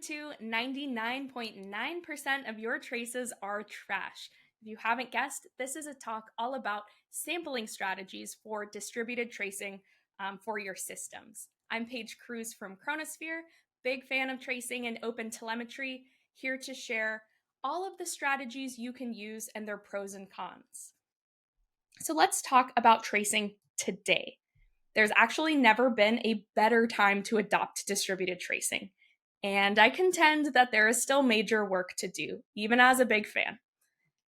to 99.9% of your traces are trash. If you haven't guessed, this is a talk all about sampling strategies for distributed tracing for your systems. I'm Paige Cruz from Chronosphere, big fan of tracing and open telemetry, here to share all of the strategies you can use and their pros and cons. So let's talk about tracing today. There's actually never been a better time to adopt distributed tracing. And I contend that there is still major work to do, even as a big fan.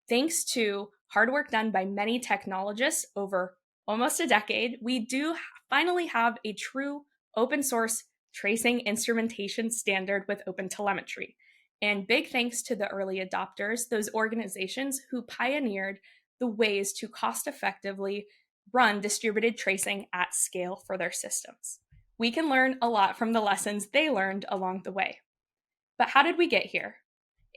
Thanks to hard work done by many technologists over almost a decade, we do finally have a true open source tracing instrumentation standard with OpenTelemetry. And big thanks to the early adopters, those organizations who pioneered the ways to cost effectively run distributed tracing at scale for their systems. We can learn a lot from the lessons they learned along the way. But how did we get here?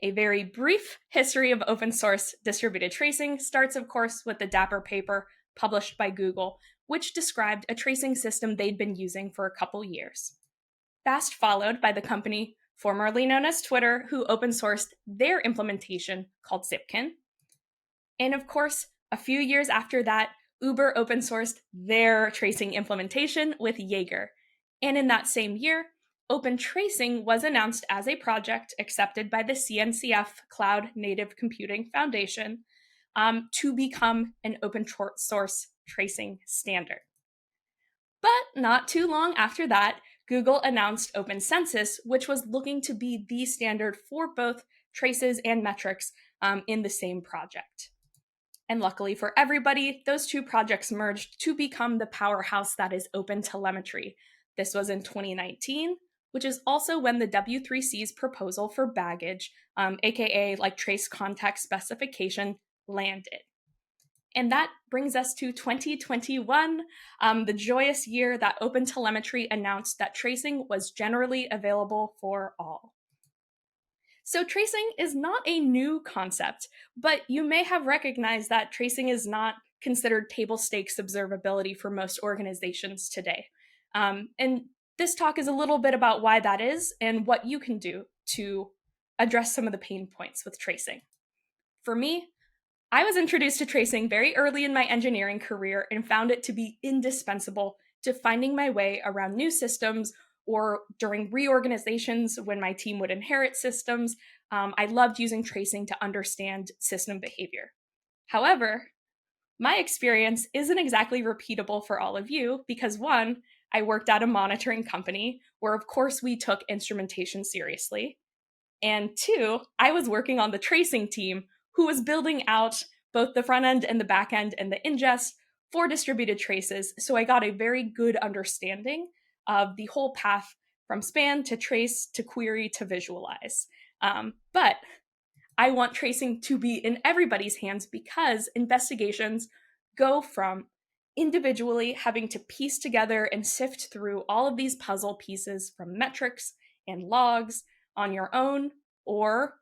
A very brief history of open source distributed tracing starts, of course, with the Dapper paper published by Google, which described a tracing system they'd been using for a couple years. Fast followed by the company formerly known as Twitter, who open sourced their implementation called Zipkin. And of course, a few years after that, Uber open sourced their tracing implementation with Jaeger. And in that same year, Open Tracing was announced as a project accepted by the CNCF Cloud Native Computing Foundation to become an open source tracing standard. But not too long after that, Google announced Open Census, which was looking to be the standard for both traces and metrics in the same project. And luckily for everybody, those two projects merged to become the powerhouse that is OpenTelemetry. This was in 2019, which is also when the W3C's proposal for baggage, aka like trace context specification, landed. And that brings us to 2021, the joyous year that OpenTelemetry announced that tracing was generally available for all. So tracing is not a new concept, but you may have recognized that tracing is not considered table stakes observability for most organizations today. And this talk is a little bit about why that is and what you can do to address some of the pain points with tracing. For me, I was introduced to tracing very early in my engineering career and found it to be indispensable to finding my way around new systems or during reorganizations when my team would inherit systems. I loved using tracing to understand system behavior. However, my experience isn't exactly repeatable for all of you because one, I worked at a monitoring company where of course we took instrumentation seriously. And two, I was working on the tracing team who was building out both the front end and the back end and the ingest for distributed traces. So I got a very good understanding of the whole path from span to trace to query to visualize. But I want tracing to be in everybody's hands because investigations go from individually having to piece together and sift through all of these puzzle pieces from metrics and logs on your own, or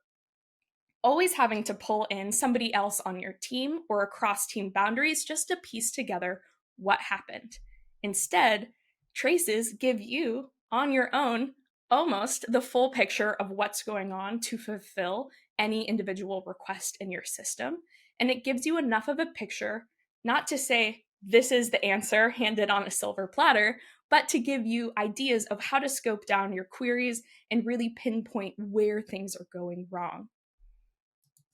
always having to pull in somebody else on your team or across team boundaries just to piece together what happened. Instead, traces give you, on your own, almost the full picture of what's going on to fulfill any individual request in your system. And it gives you enough of a picture, not to say, this is the answer handed on a silver platter, but to give you ideas of how to scope down your queries and really pinpoint where things are going wrong.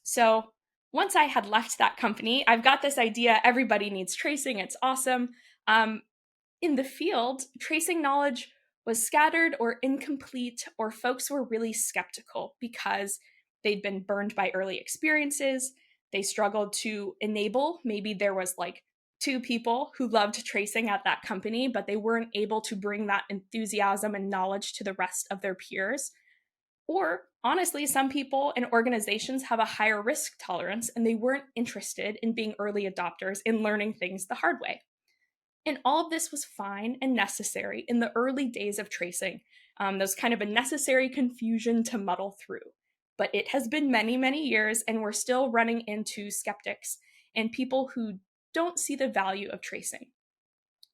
So once I had left that company, I've got this idea, everybody needs tracing, it's awesome. In the field, tracing knowledge was scattered or incomplete, or folks were really skeptical because they'd been burned by early experiences. They struggled to enable, maybe there was like 2 people who loved tracing at that company, but they weren't able to bring that enthusiasm and knowledge to the rest of their peers. Or honestly, some people and organizations have a higher risk tolerance and they weren't interested in being early adopters in learning things the hard way. And all of this was fine and necessary in the early days of tracing. There's kind of a necessary confusion to muddle through. But it has been many, many years, and we're still running into skeptics and people who don't see the value of tracing.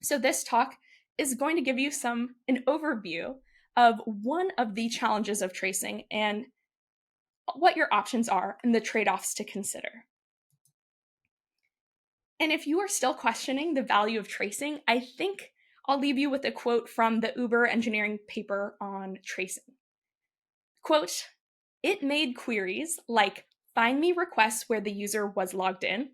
So this talk is going to give you an overview of one of the challenges of tracing and what your options are and the trade-offs to consider. And if you are still questioning the value of tracing, I think I'll leave you with a quote from the Uber engineering paper on tracing. Quote, "It made queries like find me requests where the user was logged in,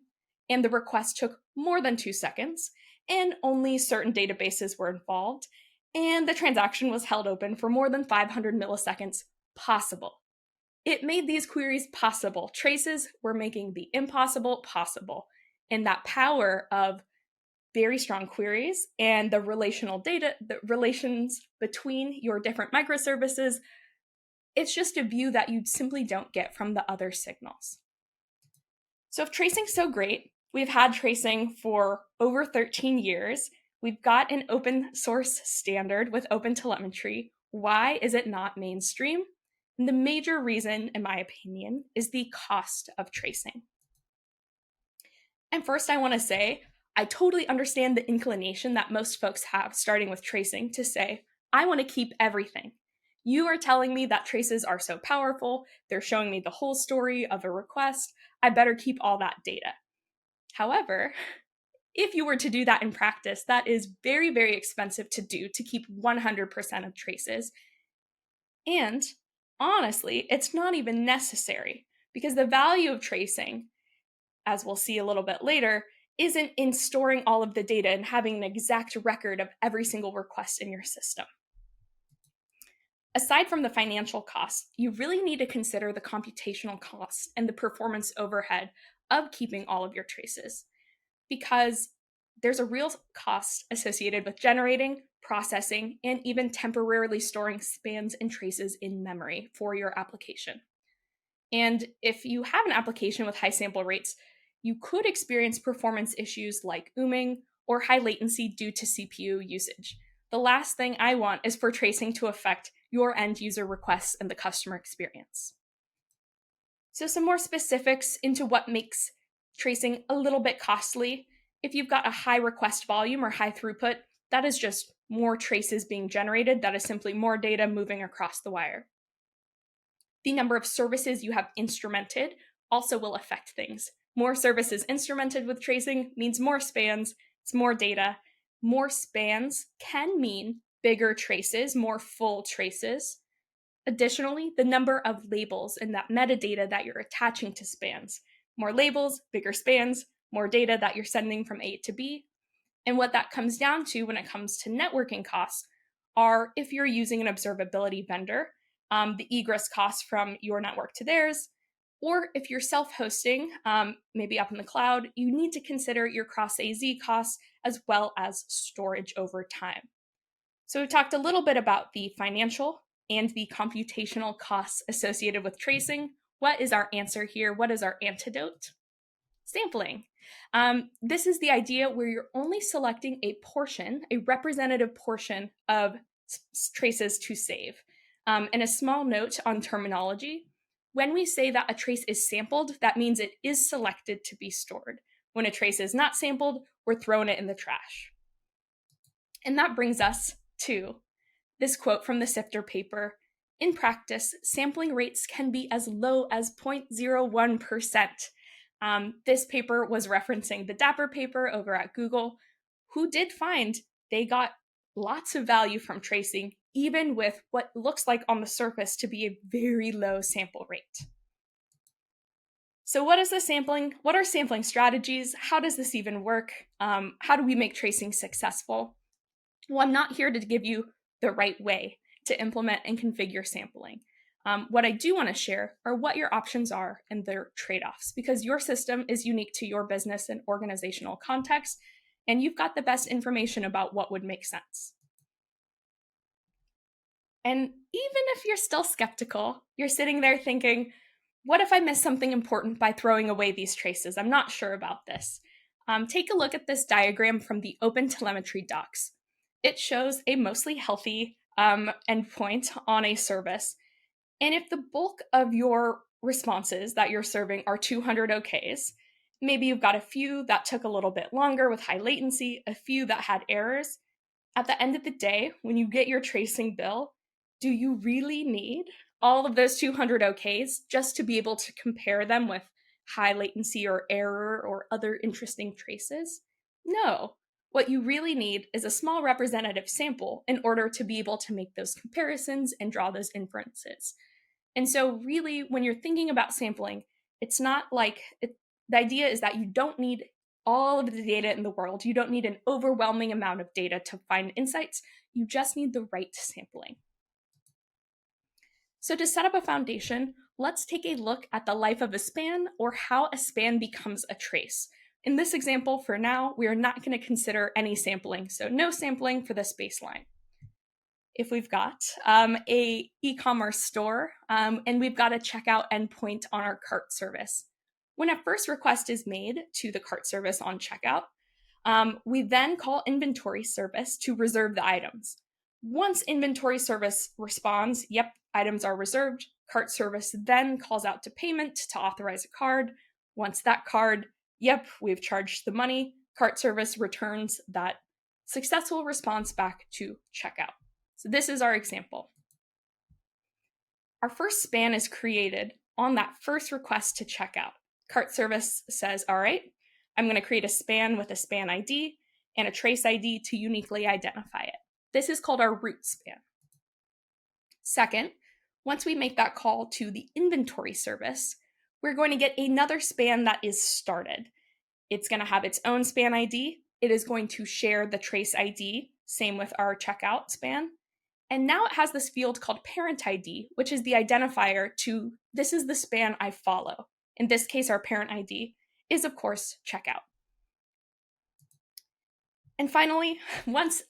and the request took more than 2 seconds, and only certain databases were involved, and the transaction was held open for more than 500 milliseconds possible. It made these queries possible. Traces were making the impossible possible." And that power of very strong queries and the relational data, the relations between your different microservices, it's just a view that you simply don't get from the other signals. So if tracing's so great, we've had tracing for over 13 years, we've got an open source standard with OpenTelemetry, why is it not mainstream? And the major reason, in my opinion, is the cost of tracing. And first, I want to say, I totally understand the inclination that most folks have starting with tracing to say, I want to keep everything. You are telling me that traces are so powerful, they're showing me the whole story of a request, I better keep all that data. However, if you were to do that in practice, that is very, very expensive to do to keep 100% of traces. And honestly, it's not even necessary because the value of tracing, as we'll see a little bit later, isn't in storing all of the data and having an exact record of every single request in your system. Aside from the financial costs, you really need to consider the computational costs and the performance overhead of keeping all of your traces, because there's a real cost associated with generating, processing, and even temporarily storing spans and traces in memory for your application. And if you have an application with high sample rates, you could experience performance issues like ooming or high latency due to CPU usage. The last thing I want is for tracing to affect your end user requests and the customer experience. So some more specifics into what makes tracing a little bit costly. If you've got a high request volume or high throughput, that is just more traces being generated. That is simply more data moving across the wire. The number of services you have instrumented also will affect things. More services instrumented with tracing means more spans, it's more data. More spans can mean bigger traces, more full traces. Additionally, the number of labels and that metadata that you're attaching to spans. More labels, bigger spans, more data that you're sending from A to B. And what that comes down to when it comes to networking costs are if you're using an observability vendor, the egress costs from your network to theirs, or if you're self-hosting, maybe up in the cloud, you need to consider your cross-AZ costs as well as storage over time. So we talked a little bit about the financial and the computational costs associated with tracing. What is our answer here? What is our antidote? Sampling. This is the idea where you're only selecting a portion, a representative portion of traces to save. And a small note on terminology. When we say that a trace is sampled, that means it is selected to be stored. When a trace is not sampled, we're throwing it in the trash. And that brings us to this quote from the Sifter paper. In practice, sampling rates can be as low as 0.01%. This paper was referencing the Dapper paper over at Google, who did find they got lots of value from tracing, even with what looks like on the surface to be a very low sample rate. So what is the sampling? What are sampling strategies? How does this even work? How do we make tracing successful? Well, I'm not here to give you the right way to implement and configure sampling. What I do want to share are what your options are and their trade-offs, because your system is unique to your business and organizational context, and you've got the best information about what would make sense. And even if you're still skeptical, you're sitting there thinking, what if I miss something important by throwing away these traces? I'm not sure about this. Take a look at this diagram from the OpenTelemetry docs. It shows a mostly healthy endpoint on a service. And if the bulk of your responses that you're serving are 200 OKs, maybe you've got a few that took a little bit longer with high latency, a few that had errors. At the end of the day, when you get your tracing bill, do you really need all of those 200 OKs just to be able to compare them with high latency or error or other interesting traces? No. What you really need is a small representative sample in order to be able to make those comparisons and draw those inferences. And so really, when you're thinking about sampling, it's not like the idea is that you don't need all of the data in the world. You don't need an overwhelming amount of data to find insights. You just need the right sampling. So to set up a foundation, let's take a look at the life of a span, or how a span becomes a trace. In this example, for now, we are not going to consider any sampling, so no sampling for this baseline. If we've got a e-commerce store and we've got a checkout endpoint on our cart service, when a first request is made to the cart service on checkout, we then call inventory service to reserve the items. Once inventory service responds, yep, items are reserved, cart service then calls out to payment to authorize a card. Once that card, yep, we've charged the money, cart service returns that successful response back to checkout. So this is our example. Our first span is created on that first request to checkout. Cart service says, all right, I'm going to create a span with a span ID and a trace ID to uniquely identify it. This is called our root span. Second, once we make that call to the inventory service, we're going to get another span that is started. It's going to have its own span ID. It is going to share the trace ID, same with our checkout span. And now it has this field called parent ID, which is the identifier to this is the span I follow. In this case, our parent ID is, of course, checkout. And finally, once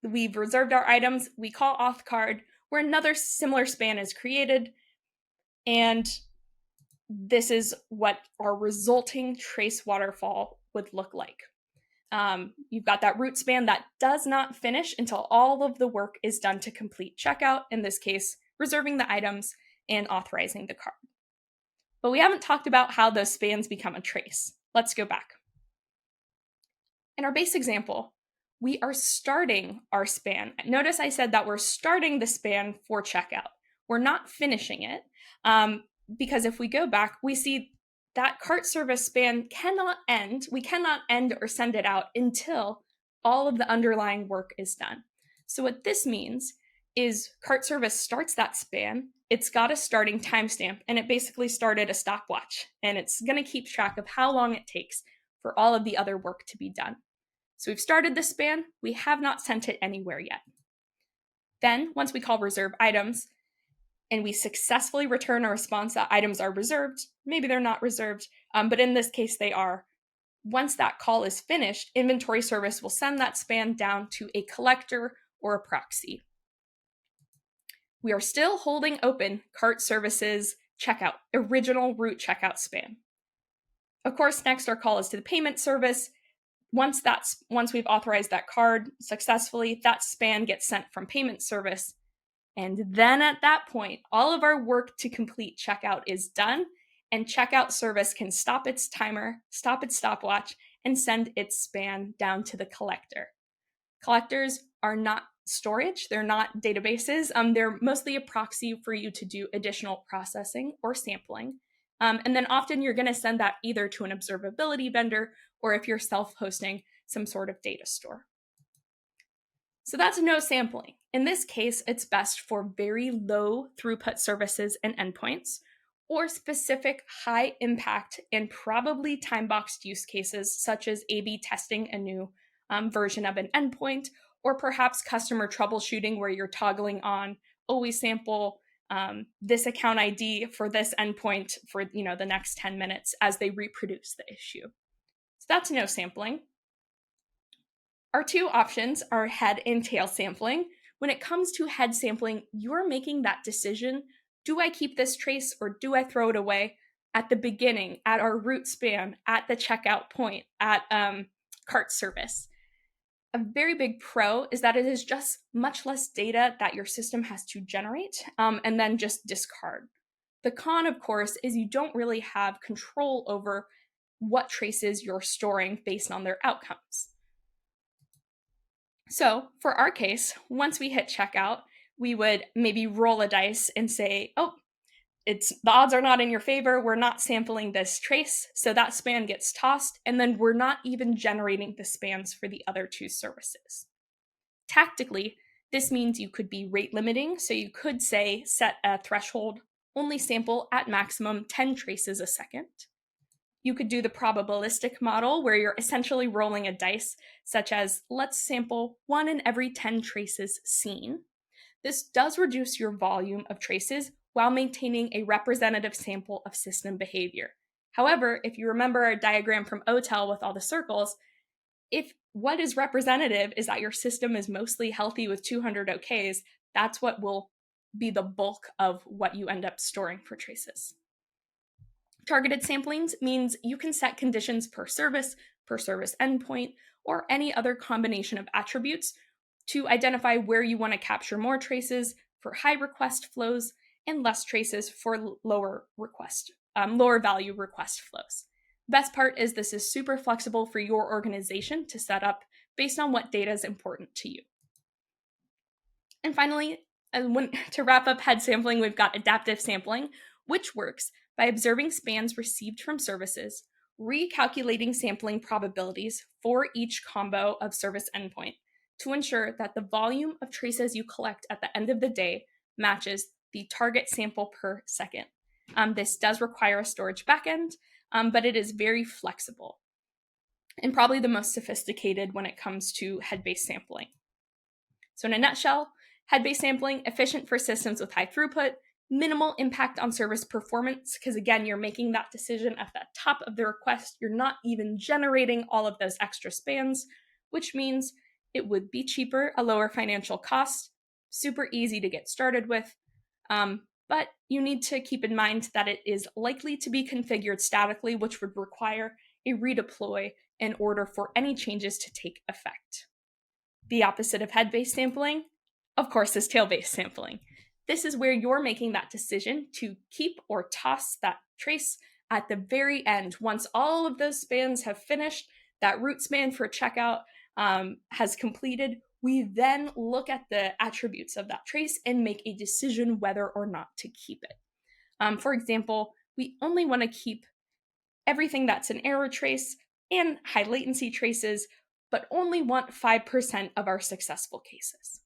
we've reserved our items, we call auth card, where another similar span is created. And this is what our resulting trace waterfall would look like. You've got that root span that does not finish until all of the work is done to complete checkout, in this case, reserving the items and authorizing the card. But we haven't talked about how those spans become a trace. Let's go back. In our base example, we are starting our span. Notice I said that we're starting the span for checkout. We're not finishing it, because if we go back, we see that cart service span cannot end. We cannot end or send it out until all of the underlying work is done. So what this means is cart service starts that span. It's got a starting timestamp, and it basically started a stopwatch, and it's going to keep track of how long it takes for all of the other work to be done. So we've started the span. We have not sent it anywhere yet. Then, once we call reserve items, and we successfully return a response that items are reserved, maybe they're not reserved, but in this case they are. Once that call is finished, inventory service will send that span down to a collector or a proxy. We are still holding open cart services checkout, original root checkout span. Of course, next our call is to the payment service. Once we've authorized that card successfully, that span gets sent from payment service. And then at that point, all of our work to complete checkout is done, and checkout service can stop its timer, stop its stopwatch, and send its span down to the collector. Collectors are not storage, they're not databases. They're mostly a proxy for you to do additional processing or sampling. And then often you're going to send that either to an observability vendor, or if you're self-hosting, some sort of data store. So that's no sampling. In this case, it's best for very low throughput services and endpoints, or specific high impact and probably time-boxed use cases, such as A/B testing a new version of an endpoint, or perhaps customer troubleshooting where you're toggling on always sample this account ID for this endpoint for the next 10 minutes as they reproduce the issue. So that's no sampling. Our two options are head and tail sampling. When it comes to head sampling, you're making that decision. Do I keep this trace or do I throw it away at the beginning, at our root span, at the checkout point, at cart service? A very big pro is that it is just much less data that your system has to generate and then just discard. The con, of course, is you don't really have control over what traces you're storing based on their outcomes. So for our case, once we hit checkout, we would maybe roll a dice and say, oh, the odds are not in your favor, we're not sampling this trace, so that span gets tossed, and then we're not even generating the spans for the other two services. Tactically, this means you could be rate limiting, so you could say set a threshold, only sample at maximum 10 traces a second. You could do the probabilistic model where you're essentially rolling a dice, such as let's sample 1 in every 10 traces seen. This does reduce your volume of traces while maintaining a representative sample of system behavior. However, if you remember our diagram from OTEL with all the circles, if what is representative is that your system is mostly healthy with 200 OKs, that's what will be the bulk of what you end up storing for traces. Targeted samplings means you can set conditions per service endpoint, or any other combination of attributes to identify where you want to capture more traces for high request flows and less traces for lower value request flows. Best part is this is super flexible for your organization to set up based on what data is important to you. And finally, to wrap up head sampling, we've got adaptive sampling, which works by observing spans received from services, recalculating sampling probabilities for each combo of service endpoint to ensure that the volume of traces you collect at the end of the day matches the target sample per second. This does require a storage backend, but it is very flexible and probably the most sophisticated when it comes to head-based sampling. So in a nutshell, head-based sampling, efficient for systems with high throughput, minimal impact on service performance, because again, you're making that decision at the top of the request. You're not even generating all of those extra spans, which means it would be cheaper, a lower financial cost, super easy to get started with. But you need to keep in mind that it is likely to be configured statically, which would require a redeploy in order for any changes to take effect. The opposite of head-based sampling, of course, is tail-based sampling. This is where you're making that decision to keep or toss that trace at the very end. Once all of those spans have finished, that root span for checkout has completed, we then look at the attributes of that trace and make a decision whether or not to keep it. For example, we only want to keep everything that's an error trace and high latency traces, but only want 5% of our successful cases.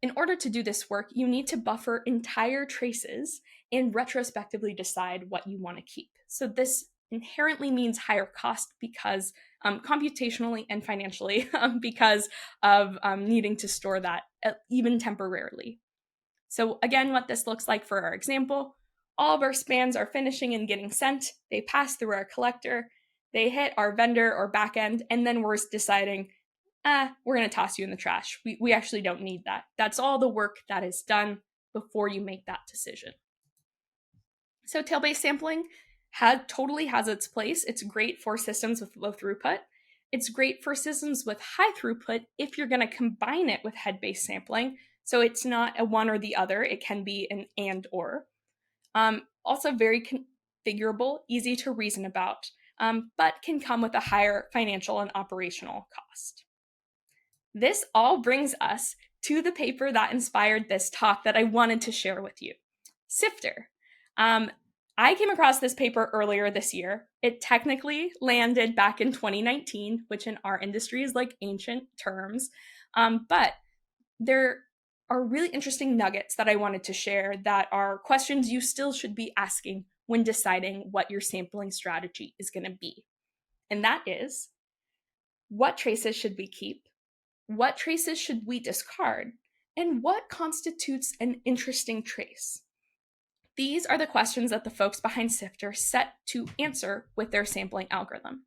In order to do this work, you need to buffer entire traces and retrospectively decide what you want to keep. So this inherently means higher cost because computationally and financially because of needing to store that even temporarily. So again, what this looks like for our example, all of our spans are finishing and getting sent. They pass through our collector, they hit our vendor or backend, and then we're deciding, we're going to toss you in the trash. We actually don't need that. That's all the work that is done before you make that decision. So tail-based sampling totally has its place. It's great for systems with low throughput. It's great for systems with high throughput if you're going to combine it with head-based sampling. So it's not a one or the other. It can be an and or. Also very configurable, easy to reason about, but can come with a higher financial and operational cost. This all brings us to the paper that inspired this talk that I wanted to share with you, Sifter. I came across this paper earlier this year. It technically landed back in 2019, which in our industry is like ancient terms, but there are really interesting nuggets that I wanted to share that are questions you still should be asking when deciding what your sampling strategy is going to be. And that is, what traces should we keep? What traces should we discard? And what constitutes an interesting trace? These are the questions that the folks behind Sifter set to answer with their sampling algorithm.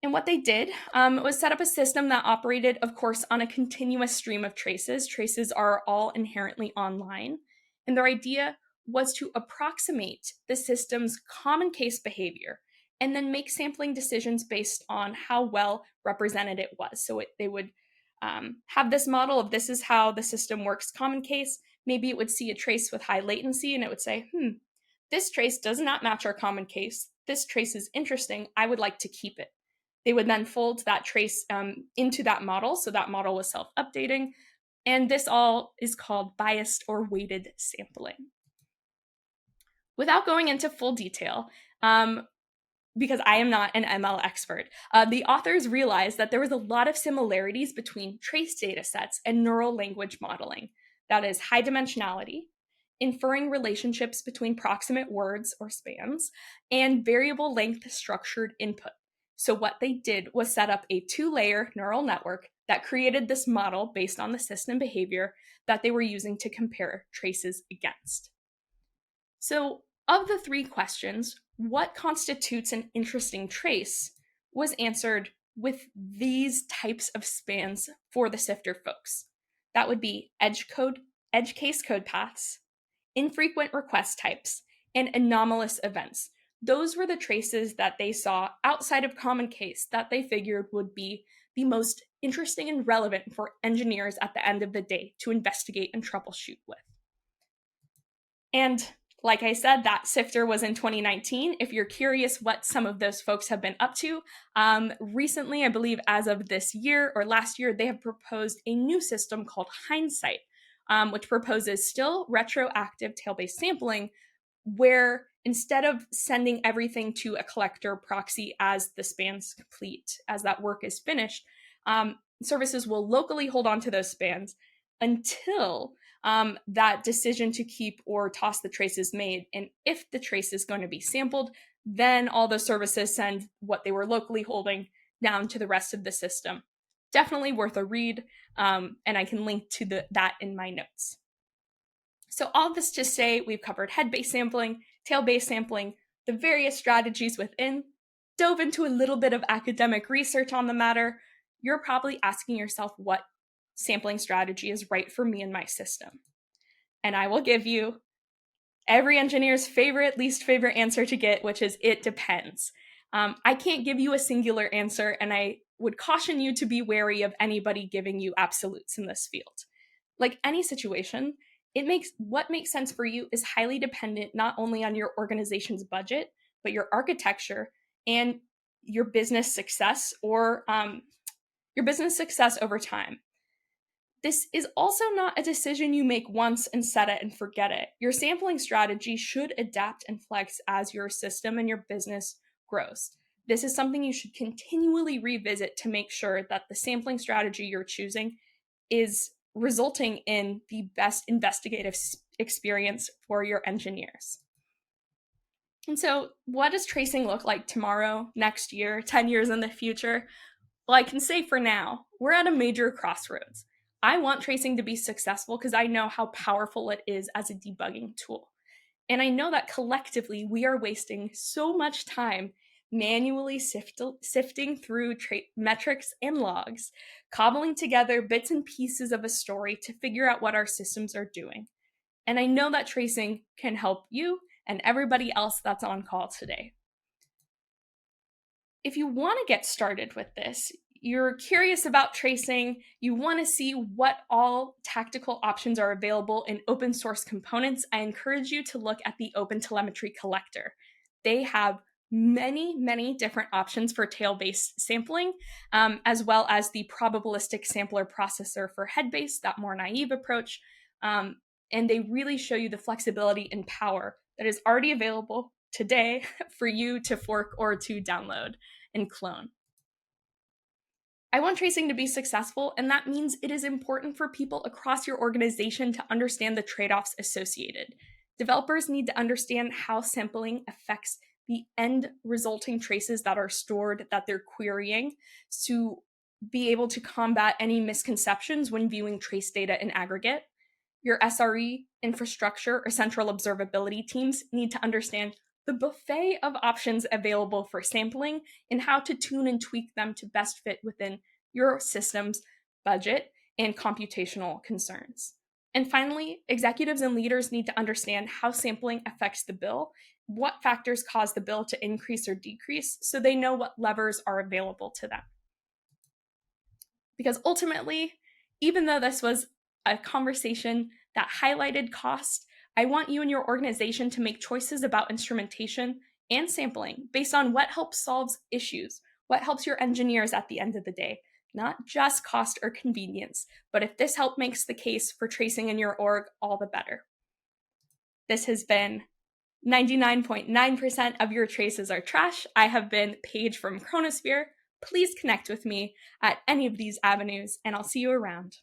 And what they did was set up a system that operated, of course, on a continuous stream of traces. Traces are all inherently online. And their idea was to approximate the system's common case behavior and then make sampling decisions based on how well represented it was. So they would have this model of this is how the system works common case. Maybe it would see a trace with high latency and it would say, this trace does not match our common case. This trace is interesting. I would like to keep it. They would then fold that trace into that model. So that model was self-updating. And this all is called biased or weighted sampling. Without going into full detail, because I am not an ML expert, the authors realized that there was a lot of similarities between trace data sets and neural language modeling. That is high dimensionality, inferring relationships between proximate words or spans, and variable length structured input. So what they did was set up a 2-layer neural network that created this model based on the system behavior that they were using to compare traces against. So of the 3 questions, what constitutes an interesting trace was answered with these types of spans for the Sifter folks. That would be edge case code paths, infrequent request types, and anomalous events. Those were the traces that they saw outside of common case that they figured would be the most interesting and relevant for engineers at the end of the day to investigate and troubleshoot with. And like I said, that Sifter was in 2019. If you're curious what some of those folks have been up to, recently, I believe as of this year or last year, they have proposed a new system called Hindsight, which proposes still retroactive tail-based sampling, where instead of sending everything to a collector proxy as the spans complete, as that work is finished, services will locally hold on to those spans until that decision to keep or toss the trace is made. And if the trace is going to be sampled, then all the services send what they were locally holding down to the rest of the system. Definitely worth a read, and I can link to that in my notes. So all this to say, we've covered head-based sampling, tail-based sampling, the various strategies within, dove into a little bit of academic research on the matter. You're probably asking yourself what sampling strategy is right for me and my system. And I will give you every engineer's least favorite answer to get, which is it depends. I can't give you a singular answer, and I would caution you to be wary of anybody giving you absolutes in this field. Like any situation, what makes sense for you is highly dependent not only on your organization's budget, but your architecture and your business success or your business success over time. This is also not a decision you make once and set it and forget it. Your sampling strategy should adapt and flex as your system and your business grows. This is something you should continually revisit to make sure that the sampling strategy you're choosing is resulting in the best investigative experience for your engineers. And so, what does tracing look like tomorrow, next year, 10 years in the future? Well, I can say for now, we're at a major crossroads. I want tracing to be successful because I know how powerful it is as a debugging tool. And I know that collectively we are wasting so much time manually sifting through metrics and logs, cobbling together bits and pieces of a story to figure out what our systems are doing. And I know that tracing can help you and everybody else that's on call today. If you want to get started with this, you're curious about tracing, you want to see what all tactical options are available in open source components, I encourage you to look at the OpenTelemetry collector. They have many different options for tail-based sampling, as well as the probabilistic sampler processor for head-based, that more naive approach. And they really show you the flexibility and power that is already available today for you to fork or to download and clone. I want tracing to be successful, and that means it is important for people across your organization to understand the trade-offs associated. Developers need to understand how sampling affects the end resulting traces that are stored that they're querying to be able to combat any misconceptions when viewing trace data in aggregate. Your SRE, infrastructure, or central observability teams need to understand the buffet of options available for sampling and how to tune and tweak them to best fit within your system's budget and computational concerns. And finally, executives and leaders need to understand how sampling affects the bill, what factors cause the bill to increase or decrease, so they know what levers are available to them. Because ultimately, even though this was a conversation that highlighted cost, I want you and your organization to make choices about instrumentation and sampling based on what helps solve issues, what helps your engineers at the end of the day. not just cost or convenience, but if this help makes the case for tracing in your org, all the better. This has been 99.9% of your traces are trash. I have been Paige from Chronosphere. Please connect with me at any of these avenues, and I'll see you around.